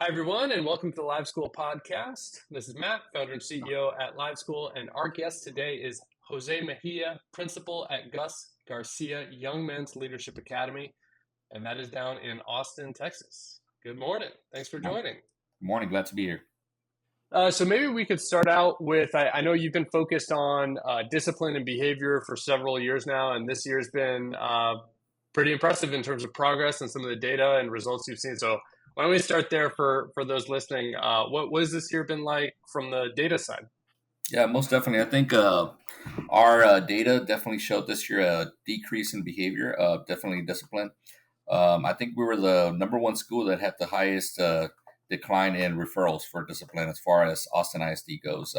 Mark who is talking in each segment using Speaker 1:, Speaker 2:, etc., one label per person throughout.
Speaker 1: Hi, everyone, and welcome to the LiveSchool podcast. This is Matt, founder and CEO at LiveSchool, and our guest today is Jose Mejia, principal at Gus Garcia Young Men's Leadership Academy, and that is down in Austin, Texas. Good morning. Thanks for joining.
Speaker 2: Good morning. Glad to be here.
Speaker 1: So maybe we could start out with, I know you've been focused on discipline and behavior for several years now, and this year's been pretty impressive in terms of progress and some of the data and results you've seen. So why don't we start there for those listening? What has this year been like from the data side?
Speaker 2: Yeah, most definitely. I think our data definitely showed this year a decrease in behavior, definitely discipline. I think we were the number one school that had the highest decline in referrals for discipline as far as Austin ISD goes.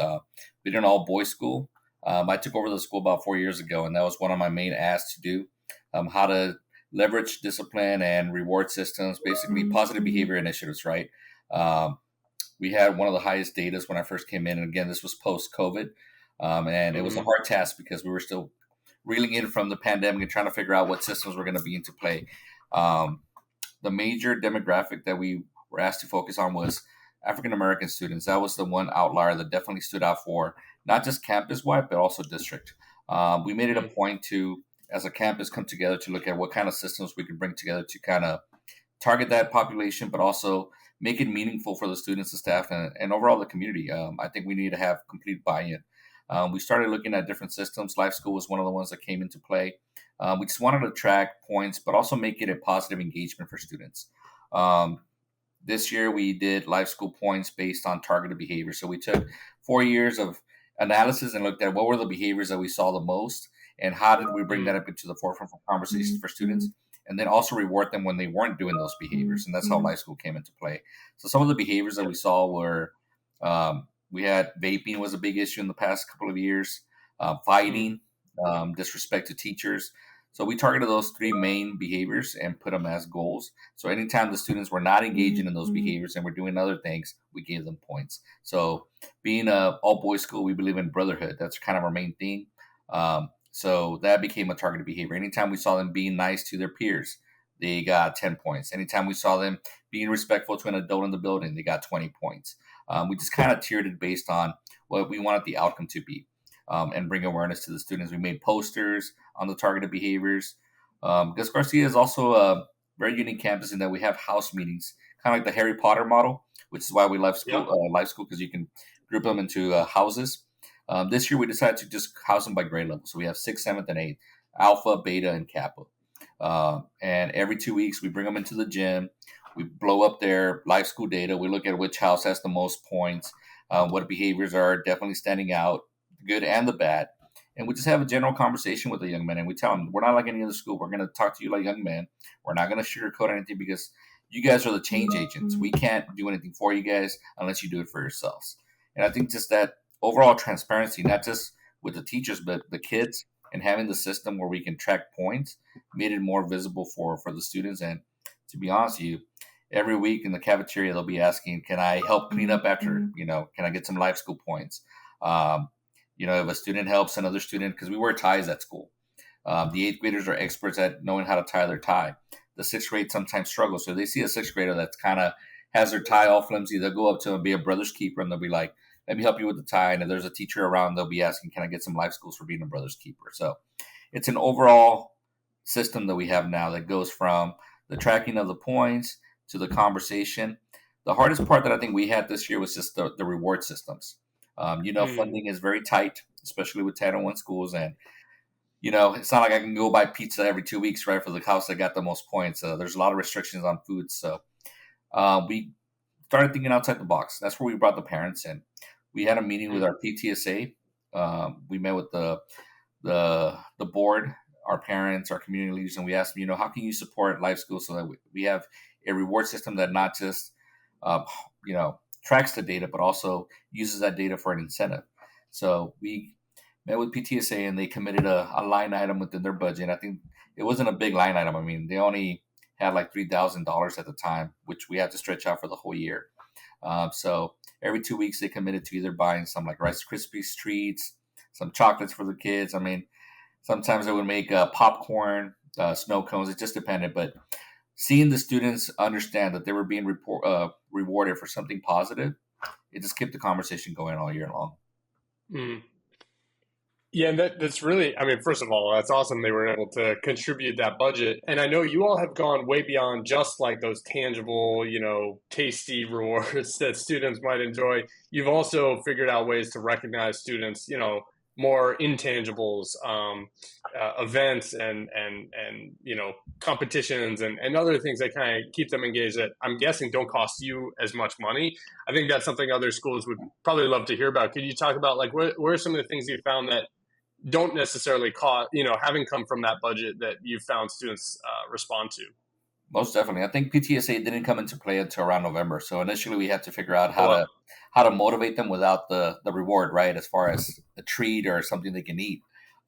Speaker 2: Being an all boys school, I took over the school about 4 years ago, and that was one of my main asks to do, how to leverage discipline and reward systems, basically positive behavior initiatives, right? We had one of the highest data when I first came in. And again, this was post-COVID. And it was a hard task because we were still reeling in from the pandemic and trying to figure out what systems were going to be into play. The major demographic that we were asked to focus on was African-American students. That was the one outlier that definitely stood out for not just campus-wide, but also district. We made it a point to, as a campus, come together to look at what kind of systems we could bring together to kind of target that population, but also make it meaningful for the students, the staff, and overall the community. I think we need to have complete buy-in. We started looking at different systems. LiveSchool was one of the ones that came into play. We just wanted to track points, but also make it a positive engagement for students. This year, we did LiveSchool points based on targeted behavior. So we took 4 years of analysis and looked at what were the behaviors that we saw the most, and how did we bring that up into the forefront for conversations for students, and then also reward them when they weren't doing those behaviors. And that's how LiveSchool came into play. So some of the behaviors that we saw were, we had vaping was a big issue in the past couple of years, fighting, disrespect to teachers. So we targeted those three main behaviors and put them as goals. So anytime the students were not engaging in those behaviors and were doing other things, we gave them points. So being a all boys school, we believe in brotherhood. That's kind of our main thing. So that became a targeted behavior. Anytime we saw them being nice to their peers, they got 10 points. Anytime we saw them being respectful to an adult in the building, they got 20 points. We just kind of tiered it based on what we wanted the outcome to be, and bring awareness to the students. We made posters on the targeted behaviors. Gus Garcia is also a very unique campus in that we have house meetings, kind of like the Harry Potter model, which is why we love school, LiveSchool, because you can group them into houses. This year, we decided to just house them by grade level. So we have 6th, 7th, and 8th, Alpha, Beta, and Kappa. And every 2 weeks, we bring them into the gym. We blow up their LiveSchool data. We look at which house has the most points, what behaviors are definitely standing out, the good and the bad. And we just have a general conversation with the young men. And we tell them, we're not like any other school. We're going to talk to you like young men. We're not going to sugarcoat anything because you guys are the change agents. We can't do anything for you guys unless you do it for yourselves. And I think just that overall transparency, not just with the teachers, but the kids, and having the system where we can track points made it more visible for the students. And to be honest with you, every week in the cafeteria, they'll be asking, can I help clean up after, can I get some LiveSchool points? If a student helps another student, because we wear ties at school. The 8th graders are experts at knowing how to tie their tie. The 6th grade sometimes struggles. So if they see a 6th grader that's kind of has their tie all flimsy, they'll go up to him and be a brother's keeper, and they'll be like, let me help you with the tie. And if there's a teacher around, they'll be asking, can I get some LiveSchools for being a brother's keeper? So it's an overall system that we have now that goes from the tracking of the points to the conversation. The hardest part that I think we had this year was just the reward systems. Funding is very tight, especially with Title I schools. And, it's not like I can go buy pizza every 2 weeks, right, for the house that got the most points. There's a lot of restrictions on food. So we started thinking outside the box. That's where we brought the parents in. We had a meeting with our PTSA. We met with the board, our parents, our community leaders, and we asked them, how can you support LiveSchool so that we have a reward system that not just, tracks the data, but also uses that data for an incentive. So we met with PTSA, and they committed a line item within their budget. I think it wasn't a big line item. I mean, they only had like $3,000 at the time, which we had to stretch out for the whole year. So every 2 weeks, they committed to either buying some like Rice Krispies treats, some chocolates for the kids. I mean, sometimes they would make popcorn, snow cones. It just depended. But seeing the students understand that they were being rewarded for something positive, it just kept the conversation going all year long.
Speaker 1: Mm. Yeah, and that's really, I mean, first of all, that's awesome they were able to contribute that budget. And I know you all have gone way beyond just like those tangible, tasty rewards that students might enjoy. You've also figured out ways to recognize students, more intangibles, events and competitions and other things that kind of keep them engaged that I'm guessing don't cost you as much money. I think that's something other schools would probably love to hear about. Could you talk about like where are some of the things you found that don't necessarily cost, having come from that budget that you found students respond to?
Speaker 2: Most definitely. I think PTSA didn't come into play until around November. So initially we had to figure out
Speaker 1: Oh, wow.
Speaker 2: how to motivate them without the reward, right? As far as a treat or something they can eat.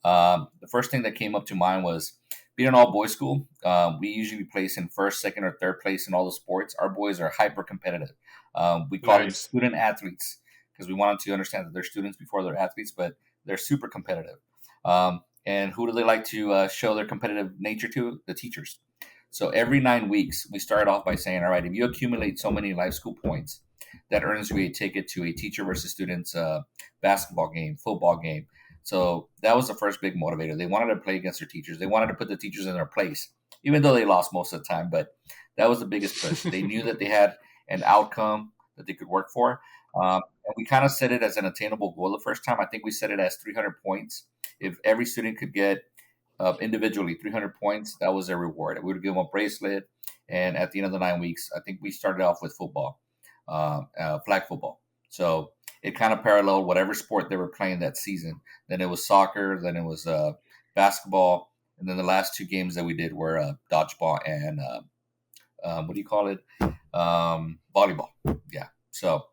Speaker 2: The first thing that came up to mind was being an all boys school. We usually place in first, second, or third place in all the sports. Our boys are hyper competitive. We call them
Speaker 1: Nice.
Speaker 2: student athletes because we wanted to understand that they're students before they're athletes, but they're super competitive. And who do they like to show their competitive nature to? The teachers. So every 9 weeks, we start off by saying, all right, if you accumulate so many LiveSchool points, that earns you a ticket to a teacher versus students basketball game, football game. So that was the first big motivator. They wanted to play against their teachers. They wanted to put the teachers in their place, even though they lost most of the time. But that was the biggest push. They knew that they had an outcome that they could work for. And we kind of set it as an attainable goal the first time. I think we set it as 300 points. If every student could get individually 300 points, that was their reward. We would give them a bracelet. And at the end of the 9 weeks, I think we started off with football, flag football. So it kind of paralleled whatever sport they were playing that season. Then it was soccer, then it was basketball. And then the last two games that we did were dodgeball and what do you call it? Volleyball. Yeah. So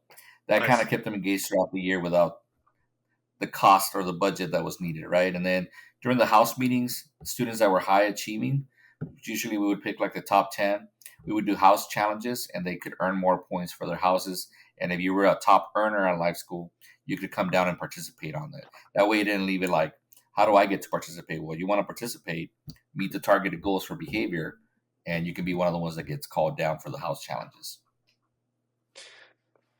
Speaker 2: that kind
Speaker 1: Nice.
Speaker 2: of kept them engaged throughout the year without the cost or the budget that was needed, right? And then during the house meetings, students that were high achieving, usually we would pick like the top 10. We would do house challenges and they could earn more points for their houses. And if you were a top earner on LiveSchool, you could come down and participate on that. That way you didn't leave it like, how do I get to participate? Well, you want to participate, meet the targeted goals for behavior, and you can be one of the ones that gets called down for the house challenges.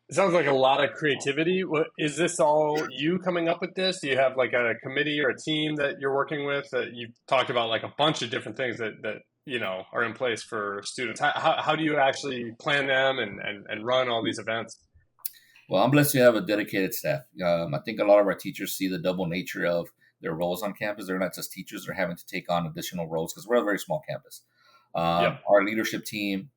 Speaker 1: It sounds like a lot of creativity. Is this all you coming up with this? Do you have like a committee or a team that you're working with? That you've talked about like a bunch of different things that are in place for students. How do you actually plan them and run all these events?
Speaker 2: Well, I'm blessed to have a dedicated staff. I think a lot of our teachers see the double nature of their roles on campus. They're not just teachers; they're having to take on additional roles because we're a very small campus.
Speaker 1: Yep.
Speaker 2: Our leadership team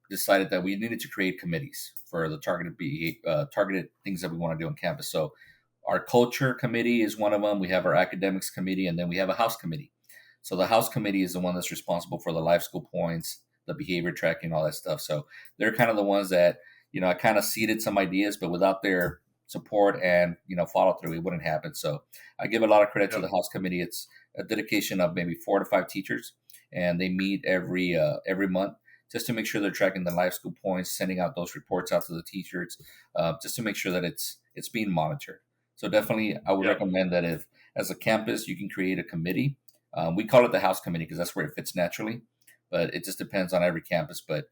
Speaker 2: decided that we needed to create committees for the targeted things that we want to do on campus. So, our culture committee is one of them. We have our academics committee, and then we have a house committee. So, the house committee is the one that's responsible for the LiveSchool points, the behavior tracking, all that stuff. So, they're kind of the ones that I kind of seeded some ideas, but without their support and follow through, it wouldn't happen. So, I give a lot of credit to
Speaker 1: Yep.
Speaker 2: the house committee. It's a dedication of maybe 4 to 5 teachers, and they meet every month just to make sure they're tracking the LiveSchool points, sending out those reports out to the teachers, just to make sure that it's being monitored. So definitely, I would
Speaker 1: Yep.
Speaker 2: recommend that if, as a campus, you can create a committee. We call it the house committee because that's where it fits naturally, but it just depends on every campus. But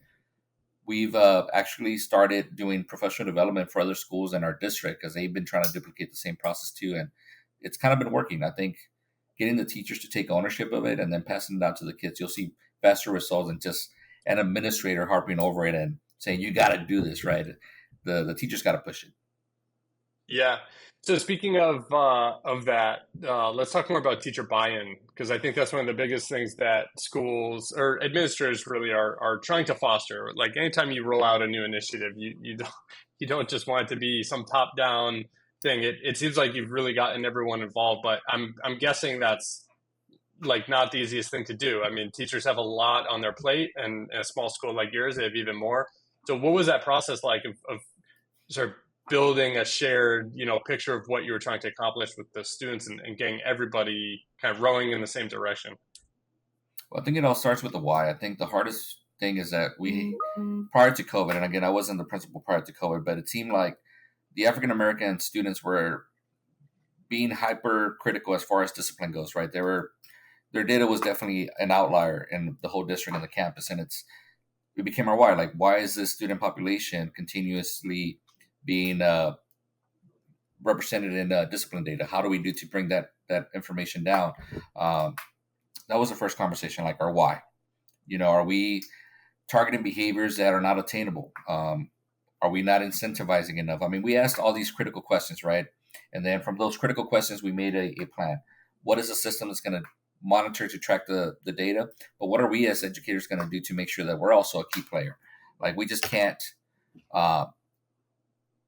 Speaker 2: we've actually started doing professional development for other schools in our district because they've been trying to duplicate the same process too, and it's kind of been working. I think getting the teachers to take ownership of it and then passing it out to the kids, you'll see faster results than just an administrator harping over it and saying you got to do this right. The teachers got to push it.
Speaker 1: Yeah. So speaking of that, let's talk more about teacher buy-in because I think that's one of the biggest things that schools or administrators really are trying to foster. Like anytime you roll out a new initiative, you don't just want it to be some top-down thing. It seems like you've really gotten everyone involved, but I'm guessing that's like not the easiest thing to do. I mean, teachers have a lot on their plate, and in a small school like yours, they have even more. So what was that process like of sort of building a shared, picture of what you were trying to accomplish with the students and getting everybody kind of rowing in the same direction?
Speaker 2: Well, I think it all starts with the why. I think the hardest thing is that we, prior to COVID, and again, I wasn't the principal prior to COVID, but it seemed like the African American students were being hyper critical as far as discipline goes, right? their data was definitely an outlier in the whole district and the campus, and it became our why. Like, why is this student population continuously being represented in discipline data? How do we do to bring that information down? Um, that was the first conversation, like our why. Are we targeting behaviors that are not attainable? Are we not incentivizing enough? I mean, we asked all these critical questions, right? And then from those critical questions, we made a plan. What is a system that's going to monitor to track the data? But what are we as educators going to do to make sure that we're also a key player? Like, we just can't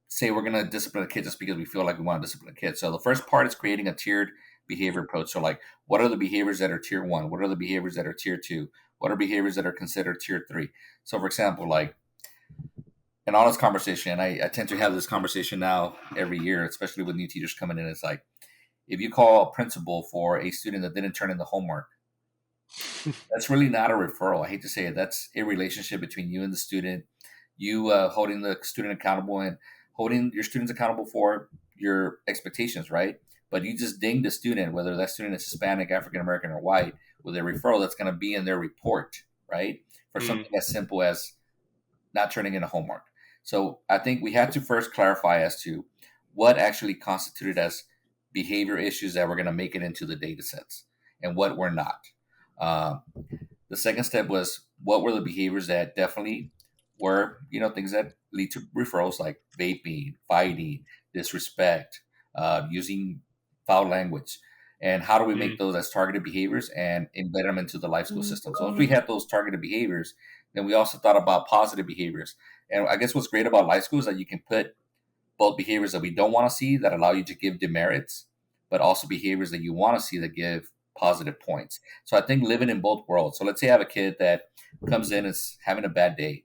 Speaker 2: say we're going to discipline a kid just because we feel like we want to discipline a kid. So the first part is creating a tiered behavior approach. So, like, what are the behaviors that are tier 1? What are the behaviors that are tier 2? What are behaviors that are considered tier 3? So, for example, like, an honest conversation, I tend to have this conversation now every year, especially with new teachers coming in. It's like, if you call a principal for a student that didn't turn in the homework, that's really not a referral. I hate to say it. That's a relationship between you and the student, you holding the student accountable and holding your students accountable for your expectations, right? But you just ding the student, whether that student is Hispanic, African American, or white, with a referral that's going to be in their report, right? For something as simple as not turning in a homework. So I think we had to first clarify as to what actually constituted as behavior issues that were going to make it into the data sets and what were not. The second step was, what were the behaviors that definitely were, things that lead to referrals, like vaping, fighting, disrespect, using foul language. And how do we make those as targeted behaviors and embed them into the LiveSchool system? So once we had those targeted behaviors, then we also thought about positive behaviors. And I guess what's great about LiveSchool is that you can put both behaviors that we don't want to see that allow you to give demerits, but also behaviors that you want to see that give positive points. So I think living in both worlds. So let's say I have a kid that comes in and is having a bad day.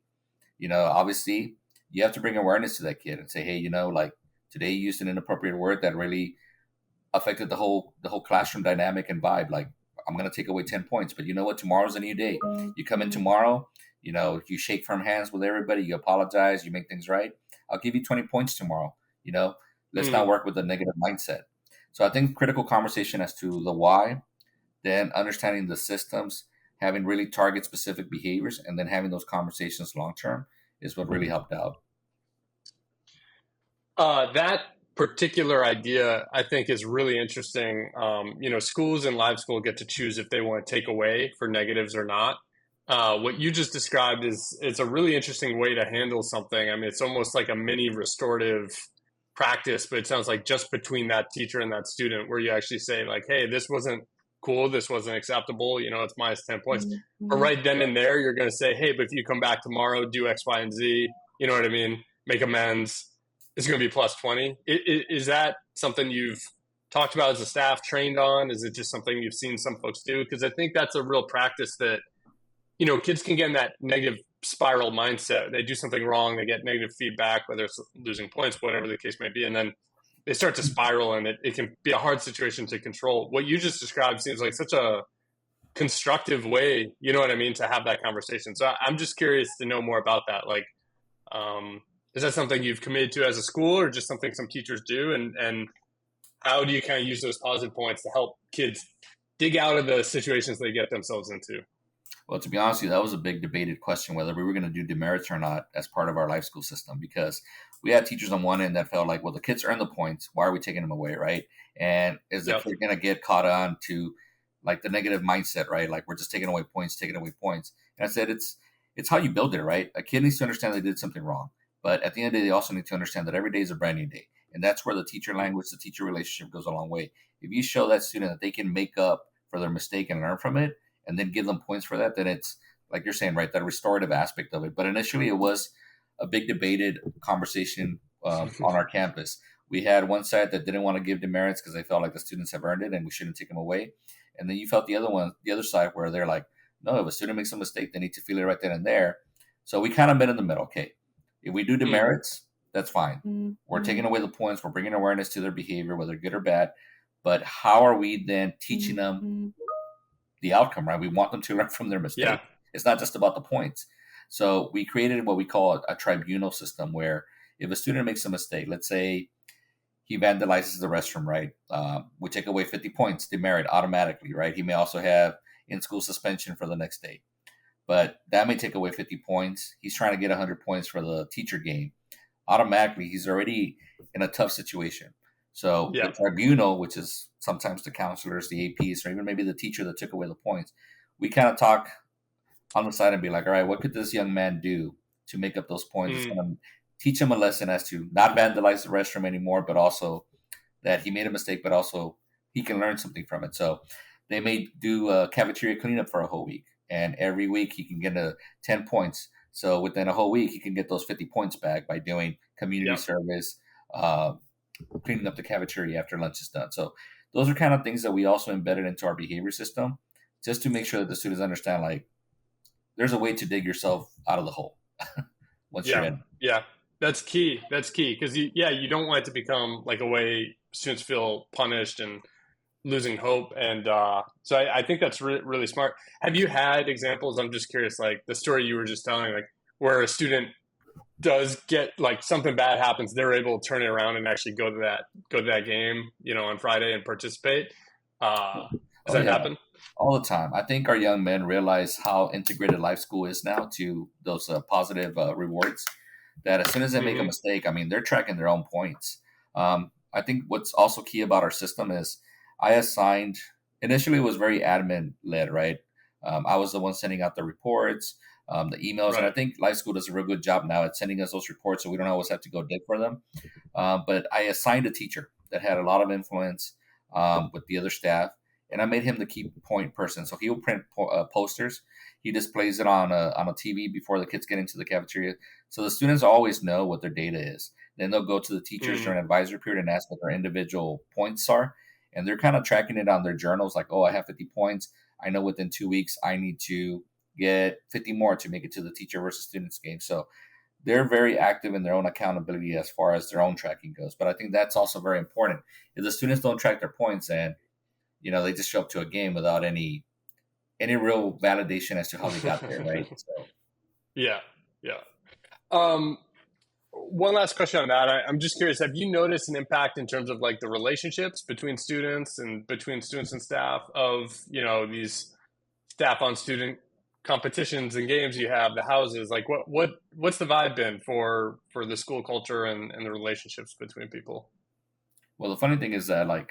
Speaker 2: Obviously you have to bring awareness to that kid and say, hey, like, today you used an inappropriate word that really affected the whole classroom dynamic and vibe. Like, I'm going to take away 10 points, but you know what? Tomorrow's a new day. You come in tomorrow, you shake firm hands with everybody, you apologize, you make things right. I'll give you 20 points tomorrow. Let's not work with a negative mindset. So I think critical conversation as to the why, then understanding the systems, having really target specific behaviors, and then having those conversations long-term is what really helped out.
Speaker 1: That particular idea, I think, is really interesting. Schools and LiveSchool get to choose if they want to take away for negatives or not. What you just described it's a really interesting way to handle something. I mean, it's almost like a mini restorative practice, but it sounds like just between that teacher and that student, where you actually say, like, hey, this wasn't cool, this wasn't acceptable, it's minus 10 points. But right then and there, you're going to say, hey, but if you come back tomorrow, do X, Y, and Z, you know what I mean? Make amends. It's going to be plus 20. Is that something you've talked about as a staff, trained on? Is it just something you've seen some folks do? Because I think that's a real practice that, kids can get in that negative spiral mindset. They do something wrong, they get negative feedback, whether it's losing points, whatever the case may be, and then they start to spiral, and it can be a hard situation to control. What you just described seems like such a constructive way, you know what I mean, to have that conversation. So I'm just curious to know more about that. Like, is that something you've committed to as a school, or just something some teachers do? And how do you kind of use those positive points to help kids dig out of the situations they get themselves into?
Speaker 2: Well, to be honest with you, that was a big debated question, whether we were going to do demerits or not as part of our LiveSchool system, because we had teachers on one end that felt like, well, the kids earn the points. Why are we taking them away, right? And is the kid going to get caught on to, like, the negative mindset, right? Like, we're just taking away points. And I said, it's how you build it, right? A kid needs to understand they did something wrong. But at the end of the day, they also need to understand that every day is a brand new day. And that's where the teacher language, the teacher relationship goes a long way. If you show that student that they can make up for their mistake and learn from it, and then give them points for that, then it's, like you're saying, right, that restorative aspect of it. But initially, it was a big debated conversation on our campus. We had one side that didn't want to give demerits because they felt like the students have earned it and we shouldn't take them away. And then you felt the other side, where they're like, no, if a student makes a mistake, they need to feel it right then and there. So we kind of met in the middle. Okay, if we do demerits, that's fine. We're taking away the points. We're bringing awareness to their behavior, whether good or bad. But how are we then teaching them the outcome, right? We want them to learn from their mistake. Yeah. It's not just about the points. So we created what we call a tribunal system, where if a student makes a mistake, let's say he vandalizes the restroom, right? We take away 50 points, demerit automatically, right? He may also have in-school suspension for the next day, but that may take away 50 points. He's trying to get 100 points for the teacher game. Automatically, he's already in a tough situation. So the
Speaker 1: Yeah.
Speaker 2: tribunal, which is sometimes the counselors, the APs, or even maybe the teacher that took away the points, we kind of talk on the side and be like, all right, what could this young man do to make up those points? It's
Speaker 1: Mm.
Speaker 2: going to teach him a lesson as to not vandalize the restroom anymore, but also that he made a mistake, but also he can learn something from it. So they may do a cafeteria cleanup for a whole week, and every week he can get 10 points. So within a whole week, he can get those 50 points back by doing community
Speaker 1: Yeah.
Speaker 2: service, uh, cleaning up the cafeteria after lunch is done. So those are kind of things that we also embedded into our behavior system, just to make sure that the students understand, like, there's a way to dig yourself out of the hole once you're
Speaker 1: Yeah.
Speaker 2: in.
Speaker 1: Yeah. That's key. That's key. Because you don't want it to become like a way students feel punished and losing hope. And so I think that's really smart. Have you had examples? I'm just curious, like the story you were just telling, like where a student does get like something bad happens, they're able to turn it around and actually go to that game, on Friday and participate. Has
Speaker 2: Oh
Speaker 1: that
Speaker 2: yeah,
Speaker 1: happened?
Speaker 2: all the time. I think our young men realize how integrated life school is now to those positive rewards. That as soon as they make a
Speaker 1: Hmm.
Speaker 2: mistake, I mean, they're tracking their own points. I think what's also key about our system is I assigned, initially it was very admin led, right? I was the one sending out the reports, the emails, and I
Speaker 1: Right.
Speaker 2: think Life School does a real good job now at sending us those reports, so we don't always have to go dig for them. But I assigned a teacher that had a lot of influence with the other staff, and I made him the key point person. So he will print posters. He displays it on a TV before the kids get into the cafeteria, so the students always know what their data is. Then they'll go to the teachers
Speaker 1: Mm.
Speaker 2: during advisory period and ask what their individual points are, and they're kind of tracking it on their journals. Like, oh, I have 50 points. I know within 2 weeks I need to get 50 more to make it to the teacher versus students game. So they're very active in their own accountability as far as their own tracking goes. But I think that's also very important. If the students don't track their points and they just show up to a game without any real validation as to how they got there, right? So
Speaker 1: Yeah. Yeah. Um, One last question on that. I'm just curious, have you noticed an impact in terms of like the relationships between students and between students and staff of, these staff on student competitions and games you have, the houses, like what's the vibe been for the school culture and the relationships between people?
Speaker 2: well, the funny thing is that, like,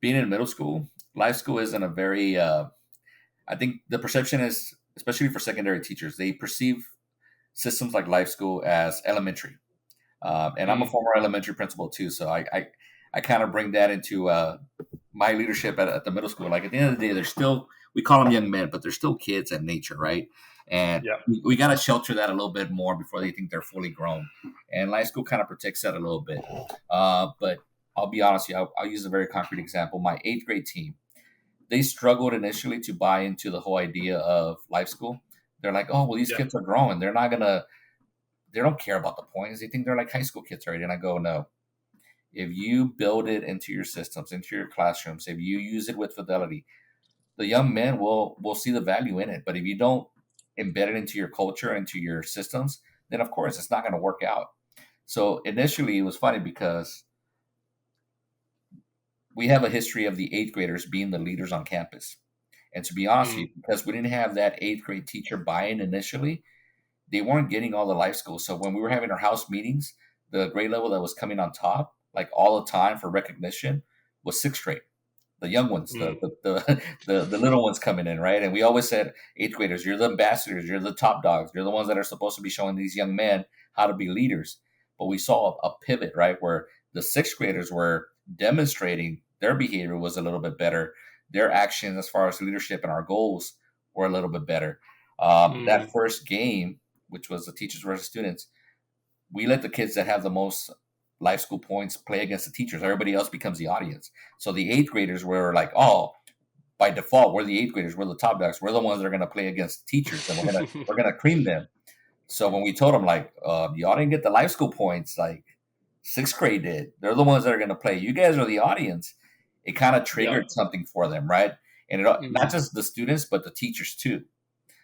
Speaker 2: being in middle school, life school isn't a very I think the perception is, especially for secondary teachers, they perceive systems like life school as elementary. And I'm a
Speaker 1: Mm.
Speaker 2: former elementary principal too, so I kind of bring that into my leadership at the middle school. Like, at the end of the day, they're still, we call them young men, but they're still kids at nature, right? And
Speaker 1: Yeah.
Speaker 2: we got to shelter that a little bit more before they think they're fully grown. And life school kind of protects that a little bit. But I'll be honest with you, I'll use a very concrete example. My eighth grade team, they struggled initially to buy into the whole idea of life school. They're like, oh, well, these
Speaker 1: Yeah.
Speaker 2: kids are growing. They don't care about the points. They think they're like high school kids already. And I go, no. If you build it into your systems, into your classrooms, if you use it with fidelity, the young men will see the value in it. But if you don't embed it into your culture, into your systems, then of course it's not going to work out. So initially it was funny because we have a history of the eighth graders being the leaders on campus. And to be honest with
Speaker 1: Mm.
Speaker 2: you, because we didn't have that eighth grade teacher buy-in initially, they weren't getting all the life skills. So when we were having our house meetings, the grade level that was coming on top, like all the time for recognition, was sixth grade. The young ones, the
Speaker 1: Mm.
Speaker 2: the the, the little ones coming in, right? And we always said, eighth graders, you're the ambassadors, you're the top dogs, you're the ones that are supposed to be showing these young men how to be leaders. But we saw a pivot, right, where the sixth graders were demonstrating their behavior was a little bit better, their actions as far as leadership and our goals were a little bit better. That
Speaker 1: Mm.
Speaker 2: first game, which was the teachers versus students, we let the kids that have the most life school points play against the teachers. Everybody else becomes the audience. So the eighth graders were like, oh, by default, we're the eighth graders. We're the top dogs. We're the ones that are going to play against teachers, and we're gonna cream them. So when we told them, like, y'all didn't get the life school points, like sixth grade did. They're the ones that are going to play. You guys are the audience. It kind of
Speaker 1: Yeah.
Speaker 2: triggered something for them, right? And not
Speaker 1: Hmm.
Speaker 2: just the students, but the teachers too.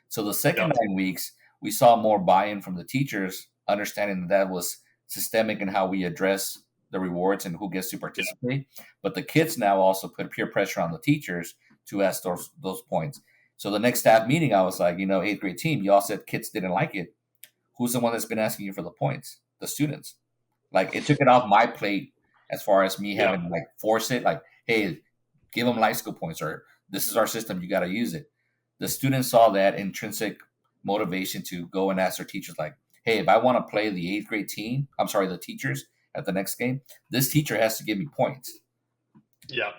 Speaker 2: So the second
Speaker 1: Yeah.
Speaker 2: 9 weeks, we saw more buy-in from the teachers, understanding that was systemic in how we address the rewards and who gets to participate. But the kids now also put peer pressure on the teachers to ask those points. So the next staff meeting, I was like, eighth grade team, you all said kids didn't like it. Who's the one that's been asking you for the points? The students. Like, it took it off my plate as far as me having to like force it. Like, hey, give them LiveSchool points, or this is our system, you got to use it. The students saw that intrinsic motivation to go and ask their teachers, like, hey, if I want to play the eighth grade team, I'm sorry, the teachers at the next game, this teacher has to give me points.
Speaker 1: Yeah.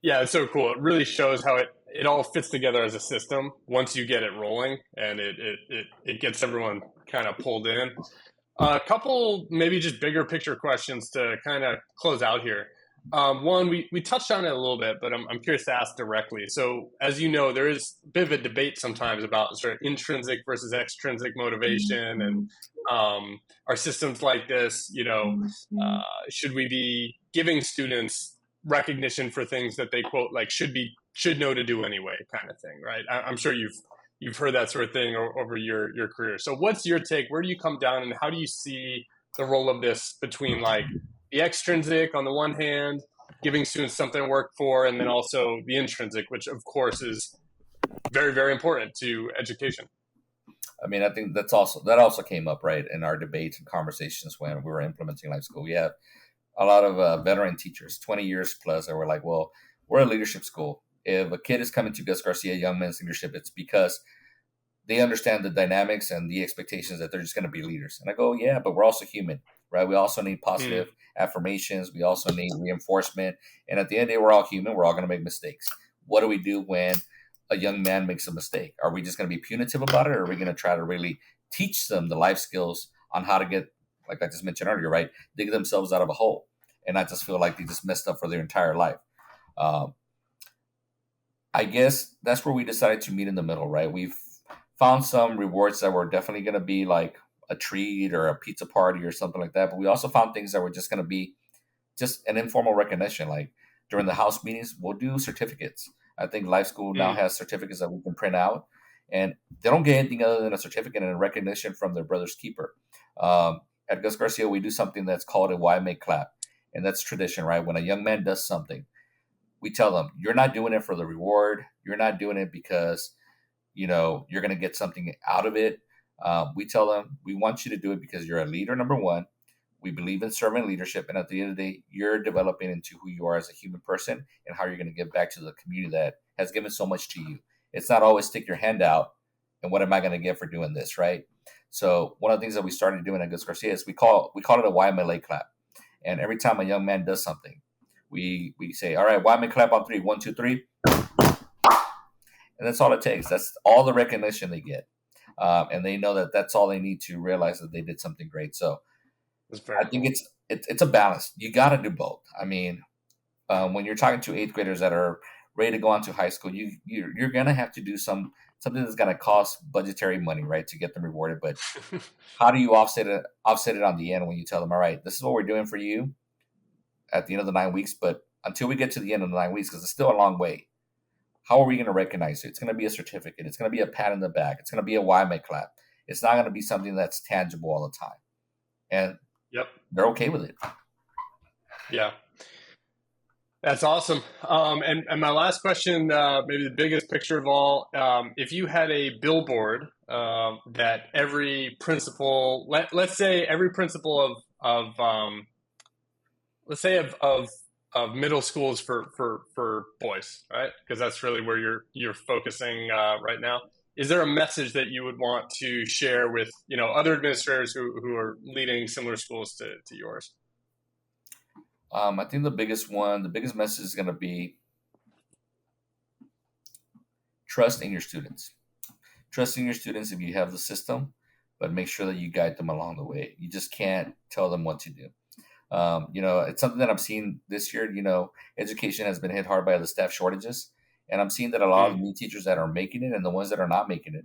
Speaker 1: Yeah, it's so cool. It really shows how it all fits together as a system once you get it rolling, and it gets everyone kind of pulled in. A couple maybe just bigger picture questions to kind of close out here. One, we touched on it a little bit, but I'm curious to ask directly. So, as you know, there is a bit of a debate sometimes about sort of intrinsic versus extrinsic motivation, and our systems like this, should we be giving students recognition for things that they quote like should know to do anyway, kind of thing, right? I'm sure you've heard that sort of thing over your career. So, what's your take? Where do you come down, and how do you see the role of this between like the extrinsic on the one hand, giving students something to work for, and then also the intrinsic, which of course is very, very important to education?
Speaker 2: I mean, I think that also came up, right, in our debates and conversations when we were implementing LiveSchool. We have a lot of veteran teachers, 20 years plus, that were like, well, we're a leadership school. If a kid is coming to Gus Garcia Young Men's Leadership, it's because they understand the dynamics and the expectations that they're just going to be leaders. And I go, yeah, but we're also human, right? We also need positive affirmations. We also need reinforcement. And at the end of the day, we're all human. We're all going to make mistakes. What do we do when a young man makes a mistake? Are we just going to be punitive about it? Or are we going to try to really teach them the life skills on how to get, like I just mentioned earlier, right, dig themselves out of a hole and not just feel like they just messed up for their entire life? I guess that's where we decided to meet in the middle, right? We've found some rewards that were definitely going to be like a treat or a pizza party or something like that. But we also found things that were just going to be just an informal recognition. Like during the house meetings, we'll do certificates. I think LiveSchool now has certificates that we can print out, and they don't get anything other than a certificate and a recognition from their brother's keeper. At Gus Garcia, we do something that's called a Why Make Clap, and that's tradition, right? When a young man does something, we tell them, you're not doing it for the reward. You're not doing it because, you're going to get something out of it. We tell them, we want you to do it because you're a leader, number one. We believe in servant leadership. And at the end of the day, you're developing into who you are as a human person and how you're going to give back to the community that has given so much to you. It's not always stick your hand out and what am I going to get for doing this, right? So one of the things that we started doing at Gus Garcia is we call it a YMLA clap. And every time a young man does something, we say, all right, YMLA clap on three, 1, 2, 3. And that's all it takes. That's all the recognition they get. And they know that that's all they need to realize that they did something great. So I think it's a balance. You got to do both. I mean, when you're talking to eighth graders that are ready to go on to high school, you're going to have to do something that's going to cost budgetary money, right, to get them rewarded. But how do you offset it on the end when you tell them, all right, this is what we're doing for you at the end of the 9 weeks, but until we get to the end of the 9 weeks, because it's still a long way, how are we going to recognize it? It's going to be a certificate. It's going to be a pat in the back. It's going to be a why make clap. It's not going to be something that's tangible all the time. And they're okay with it.
Speaker 1: Yeah. That's awesome. And my last question, maybe the biggest picture of all, if you had a billboard that every principal, let's say every principal of middle schools for boys, right? Because that's really where you're focusing right now. Is there a message that you would want to share with other administrators who are leading similar schools to yours?
Speaker 2: I think the biggest message is going to be trust in your students. Trust in your students if you have the system, but make sure that you guide them along the way. You just can't tell them what to do. It's something that I'm seeing this year. Education has been hit hard by the staff shortages. And I'm seeing that a lot of new teachers that are making it and the ones that are not making it,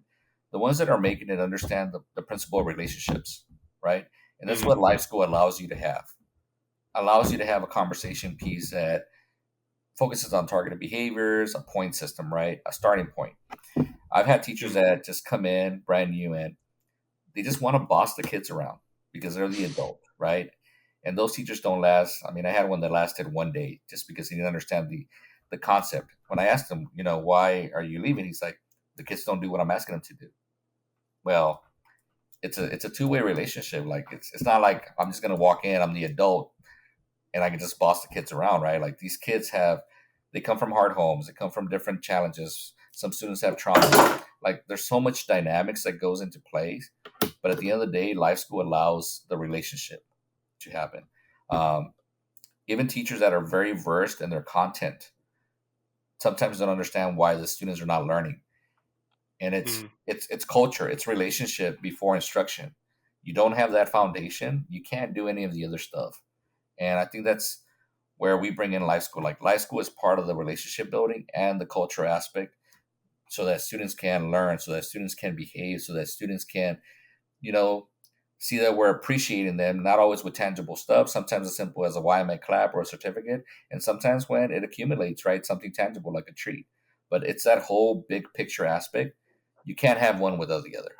Speaker 2: the ones that are making it understand the principle of relationships, right? And that's what LiveSchool allows you to have. Allows you to have a conversation piece that focuses on targeted behaviors, a point system, right? A starting point. I've had teachers that just come in brand new and they just want to boss the kids around because they're the adult, right? And those teachers don't last. I mean, I had one that lasted one day just because he didn't understand the concept. When I asked him, why are you leaving? He's like, the kids don't do what I'm asking them to do. Well, it's a two-way relationship. Like it's not like I'm just gonna walk in, I'm the adult, and I can just boss the kids around, right? Like these kids they come from hard homes, they come from different challenges. Some students have trauma. Like there's so much dynamics that goes into play. But at the end of the day, life school allows the relationship to happen. Um, Even teachers that are very versed in their content sometimes don't understand why the students are not learning. And it's culture, it's relationship before instruction. You don't have that foundation, you can't do any of the other stuff. And I think that's where we bring in life school. Like life school is part of the relationship building and the culture aspect, so that students can learn, so that students can behave, so that students can, you know, see that we're appreciating them, not always with tangible stuff, sometimes as simple as a YMA clap or a certificate, and sometimes when it accumulates, right, something tangible like a treat. But it's that whole big picture aspect. You can't have one without the other.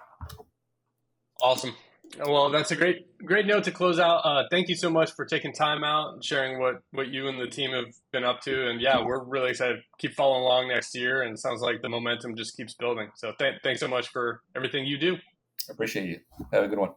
Speaker 1: Awesome. Well, that's a great note to close out. Thank you so much for taking time out and sharing what you and the team have been up to. And yeah, we're really excited. Keep following along next year, and it sounds like the momentum just keeps building. So thanks so much for everything you do.
Speaker 2: I appreciate you. Have a good one.